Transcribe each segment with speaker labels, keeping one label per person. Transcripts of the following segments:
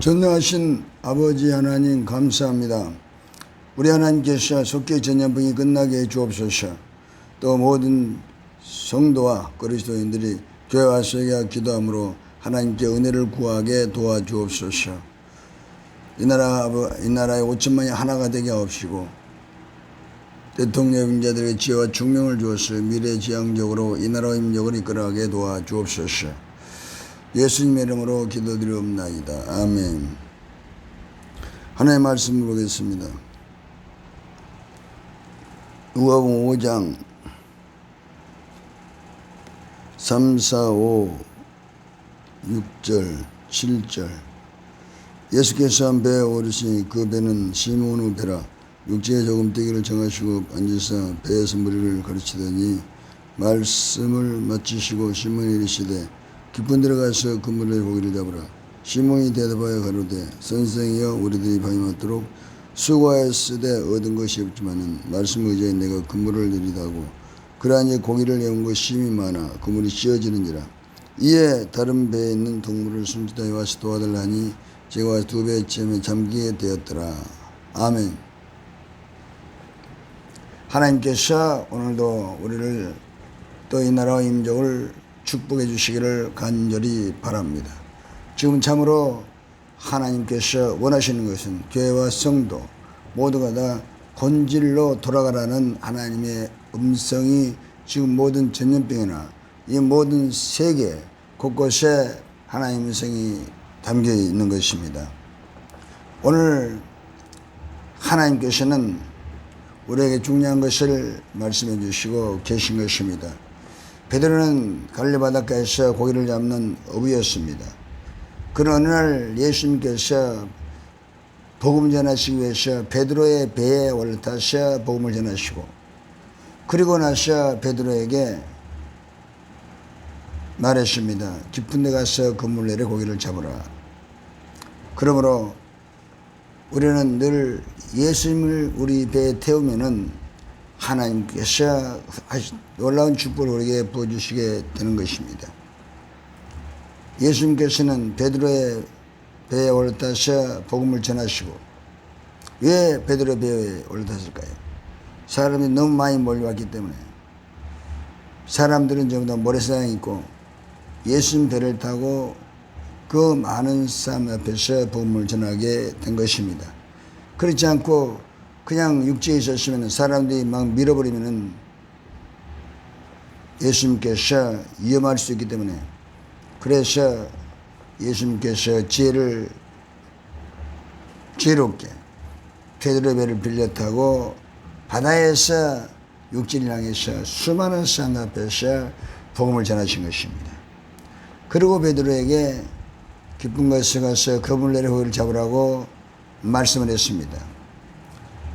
Speaker 1: 전능하신 아버지 하나님 감사합니다. 우리 하나님께서 속죄 전염병이 끝나게 해 주옵소서. 또 모든 성도와 그리스도인들이 교회 와서 기도함으로 하나님께 은혜를 구하게 도와주옵소서. 이 나라의 5천만이 하나가 되게 하옵시고 대통령 임자들에게 지혜와 중명을 주어서 미래지향적으로 이 나라와 임력을 이끌어가게 도와주옵소서. 예수님의 이름으로 기도드리옵나이다. 아멘. 하나님의 말씀을 보겠습니다. 누가복음 5장 3, 4, 5, 6절, 7절. 예수께서 한 배에 오르시니 그 배는 시몬의 배라. 육지에 조금 뛰기를 정하시고 앉으사 배에서 무리를 가르치더니 말씀을 마치시고 시몬이 이르시되 깊은 데로 가서 그물에 고기를 잡으라. 시몬이 대답하여 가로되 선생이여 우리들이 밤이 맞도록 수고하였으되 얻은 것이 없지만은 말씀을 의지하여 내가 그물을 내리다 하고 그러하니 고기를 내온 것이 심히 많아 그물이 씌어지는지라. 이에 다른 배에 있는 동물을 숨지다에 와서 도와달라 하니 제가 와서 두 배쯤에 잠기게 되었더라. 아멘. 하나님께서 오늘도 우리를 또 이 나라와 임종을 축복해 주시기를 간절히 바랍니다. 지금 참으로 하나님께서 원하시는 것은 교회와 성도 모두가 다 본질로 돌아가라는 하나님의 음성이 지금 모든 전염병이나 이 모든 세계 곳곳에 하나님의 음성이 담겨 있는 것입니다. 오늘 하나님께서는 우리에게 중요한 것을 말씀해 주시고 계신 것입니다. 베드로는 갈릴리 바닷가에서 고기를 잡는 어부였습니다. 그런 어느 날 예수님께서 복음 전하시기 위해서 베드로의 배에 올라타서 복음을 전하시고 그리고 나서 베드로에게 말했습니다. 깊은 데 가서 그물 내려 고기를 잡으라. 그러므로 우리는 늘 예수님을 우리 배에 태우면은 하나님께서 놀라운 축복을 우리에게 부어주시게 되는 것입니다. 예수님께서는 베드로의 배에 올라타서 복음을 전하시고 왜 베드로의 배에 올라탔을까요? 사람이 너무 많이 몰려왔기 때문에 사람들은 전부 다 모래사장에 있고 예수님 배를 타고 그 많은 사람 앞에서 복음을 전하게 된 것입니다. 그렇지 않고 그냥 육지에 있었으면 사람들이 막 밀어버리면 예수님께서 위험할 수 있기 때문에 그래서 예수님께서 지혜롭게 베드로의 배를 빌려 타고 바다에서 육지를 향해서 수많은 사람 앞에서 복음을 전하신 것입니다. 그리고 베드로에게 깊은 곳에 가서 그물 내려 고기를 잡으라고 말씀을 했습니다.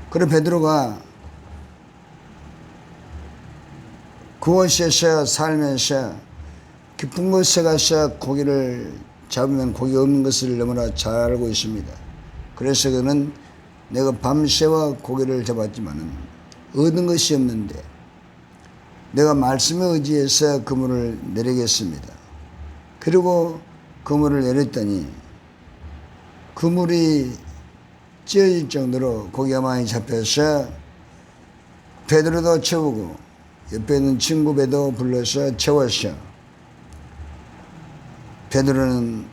Speaker 1: 그리고 베드로가 그곳에서 살면서 깊은 곳에 가서 고기를 잡으면 고기가 없는 것을 너무나 잘 알고 있습니다. 그래서 그는 내가 밤새워 고기를 잡았지만은 얻은 것이 없는데 내가 말씀에 의지해서 그물을 내리겠습니다. 그리고 그물을 내렸더니 그물이 찢어질 정도로 고기가 많이 잡혀서 베드로도 채우고 옆에 있는 친구 배도 불러서 채웠어. 베드로는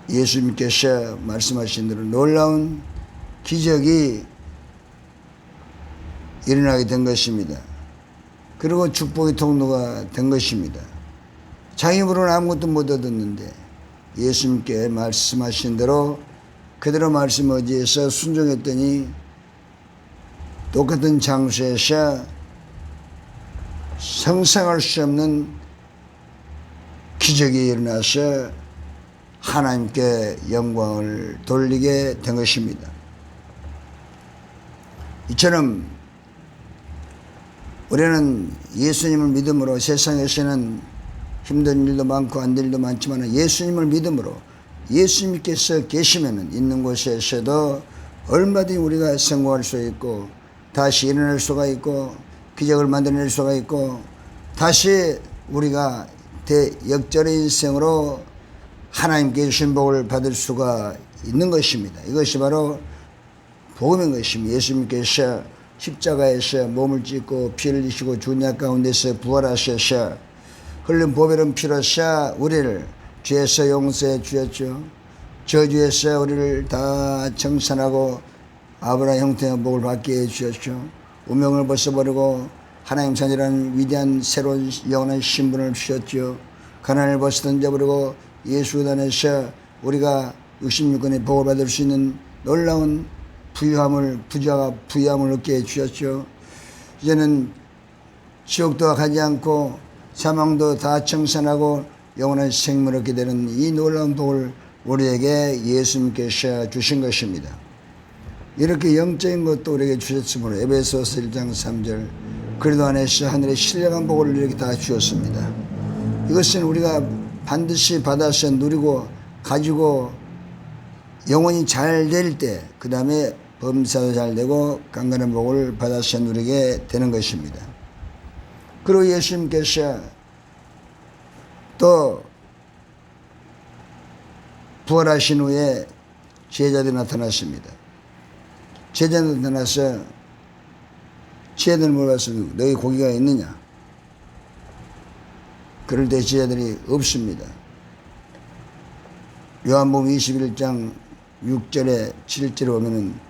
Speaker 1: 예수님께서 말씀하신 대로 놀라운 기적이 일어나게 된 것입니다. 그리고 축복의 통로가 된 것입니다. 자기 힘으로는 아무것도 못 얻었는데 예수님께 말씀하신 대로 그대로 말씀 의지해서 순종했더니 똑같은 장소에서 상상할 수 없는 기적이 일어나서 하나님께 영광을 돌리게 된 것입니다. 이처럼 우리는 예수님을 믿음으로 세상에서는 힘든 일도 많고 안 될 일도 많지만 예수님을 믿음으로 예수님께서 계시면 있는 곳에서도 얼마든지 우리가 성공할 수 있고 다시 일어날 수가 있고 기적을 만들어낼 수가 있고 다시 우리가 대역전의 인생으로 하나님께 주신 복을 받을 수가 있는 것입니다. 이것이 바로 복음인 것입니다. 예수님께서 십자가에서 몸을 찢고 피를 흘리시고 죽은 자 가운데서 부활하셔서 흘린 보배로운 피로서 우리를 죄에서 용서해 주셨죠. 저주에서 우리를 다 청산하고 아브라함 형태의 복을 받게 해 주셨죠. 운명을 벗어버리고 하나님 자녀라는 위대한 새로운 영원한 신분을 주셨죠. 가난을 벗어 던져버리고 예수 안에서 우리가 66권의 복을 받을 수 있는 놀라운 부유함을 얻게 해주셨죠. 이제는 지옥도 가지 않고 사망도 다 청산하고 영원한 생명을 얻게 되는 이 놀라운 복을 우리에게 예수님께서 주신 것입니다. 이렇게 영적인 것도 우리에게 주셨으므로 에베소서 1장 3절 그리스도 안에서 하늘의 신령한 복을 이렇게 다 주셨습니다. 이것은 우리가 반드시 받아서 누리고 가지고 영혼이 잘 될 때 그 다음에 범사도 잘 되고 강건한 복을 받아서 누리게 되는 것입니다. 그리고 예수님께서 또 부활하신 후에 제자들이 나타났습니다. 제자들이 나타나서 제자들을 물어봤습니다. 너희 고기가 있느냐? 그럴 때 제자들이 없습니다. 요한복음 21장 6절에 7절에 보면은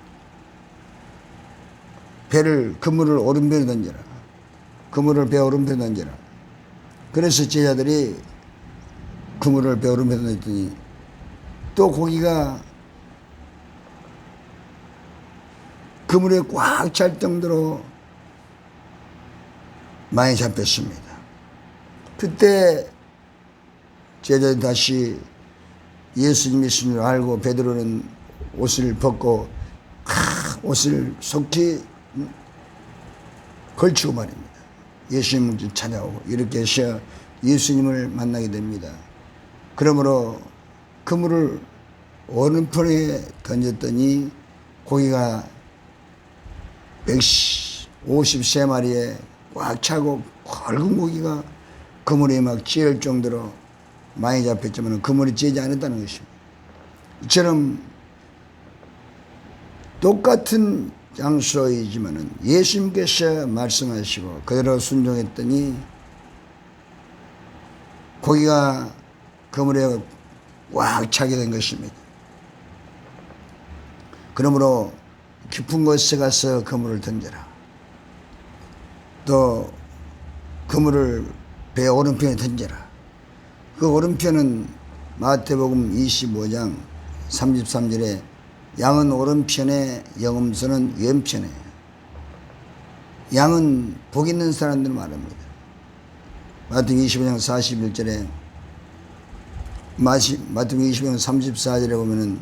Speaker 1: 그물을 오른편에 던져라. 그물을 배 오른편에 던져라. 그래서 제자들이 그물을 배 오른편에 던졌더니 또 고기가 그물에 꽉 찰 정도로 많이 잡혔습니다. 그때 제자들이 다시 예수님이 있는 줄 알고 베드로는 옷을 벗고 옷을 속히 걸치고 말입니다. 예수님을 찾아오고 이렇게 해서 예수님을 만나게 됩니다. 그러므로 그물을 오른편에 던졌더니 고기가 153마리에 꽉 차고 굵은 고기가 그물에 막 찌을 정도로 많이 잡혔지만 그물이 찌지 않았다는 것입니다. 이처럼 똑같은 장소이지만 예수님께서 말씀하시고 그대로 순종했더니 고기가 그물에 꽉 차게 된 것입니다. 그러므로 깊은 곳에 가서 그물을 던져라. 또 그물을 배 오른편에 던져라. 그 오른편은 마태복음 25장 33절에 양은 오른편에 영음소는 왼편에. 양은 복 있는 사람들 말합니다. 마태복음 25장 41절에 마태복음 25장 34절에 보면은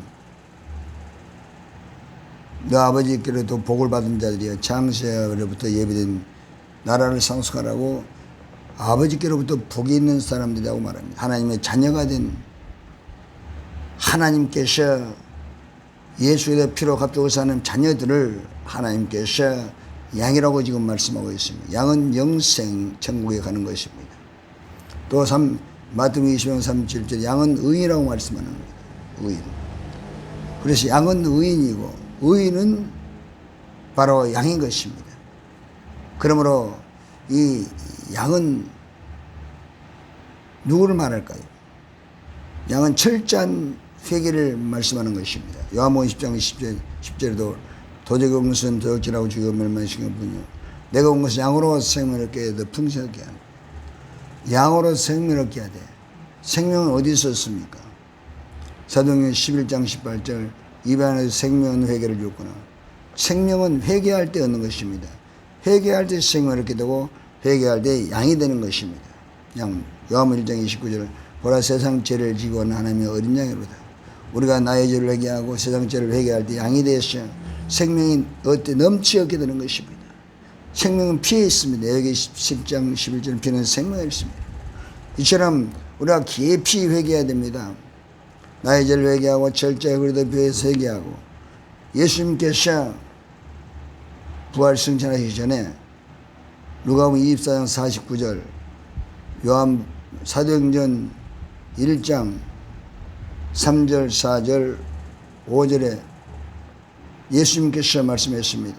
Speaker 1: 너 아버지께로도 복을 받은 자들이여 창세로부터 예비된 나라를 상속하라고 아버지께로부터 복이 있는 사람들이라고 말합니다. 하나님의 자녀가 된 하나님께서 예수의 피로 값주고 사는 자녀들을 하나님께서 양이라고 지금 말씀하고 있습니다. 양은 영생 천국에 가는 것입니다. 또 마태복음 20장 37절 양은 의인이라고 말씀하는 겁니다. 의인. 그래서 양은 의인이고 의인은 바로 양인 것입니다. 그러므로 이 양은 누구를 말할까요? 양은 철저한 회개를 말씀하는 것입니다. 요한복음 10장 10절에도 도적이 온 것은 도적질하고 죽여 멸망시키는 뿐이요 내가 온 것은 양으로 생명을 얻게 해야 돼. 풍성하게 하는 양으로 생명을 얻게 해야 돼. 생명은 어디서 얻습니까? 사도행전 11장 18절 입 안에서 생명은 회개를 줬구나. 생명은 회개할 때 얻는 것입니다. 회개할 때 생명을 얻게 되고 회개할 때 양이 되는 것입니다. 양. 요한복음 1장 29절 보라 세상 죄를 지고 온 하나님의 어린 양이로다. 우리가 나의 죄를 회개하고 세상 죄를 회개할 때 양이 되어서 생명이 어때 넘치 얻게 되는 것입니다. 생명은 피에 있습니다. 여기 10장 11절 피는 생명에 있습니다. 이처럼 우리가 깊이 회개해야 됩니다. 나의 죄를 회개하고 철저히 그리도 교회에서 회개하고 예수님께서 부활 승천하시기 전에 누가복음 24장 49절 요한 사도행전 1장 3절, 4절, 5절에 예수님께서 말씀했습니다.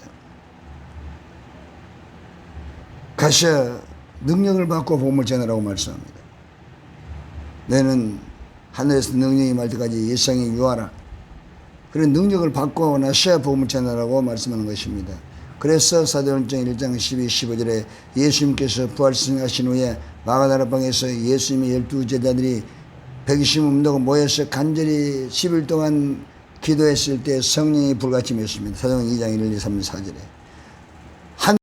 Speaker 1: 가셔 능력을 받고 복음을 전하라고 말씀합니다. 너는 하늘에서 능력이 말 때까지 예상에 유하라. 그런 능력을 받고 나셔야 복음을 전하라고 말씀하는 것입니다. 그래서 사도행전 1장 12, 15절에 예수님께서 부활승하신 후에 마가다라 방에서 예수님의 12제자들이 120명도 모여서 간절히 10일 동안 기도했을 때 성령이 불같이 임했습니다. 사도행전 2장 1, 2, 3, 4절에.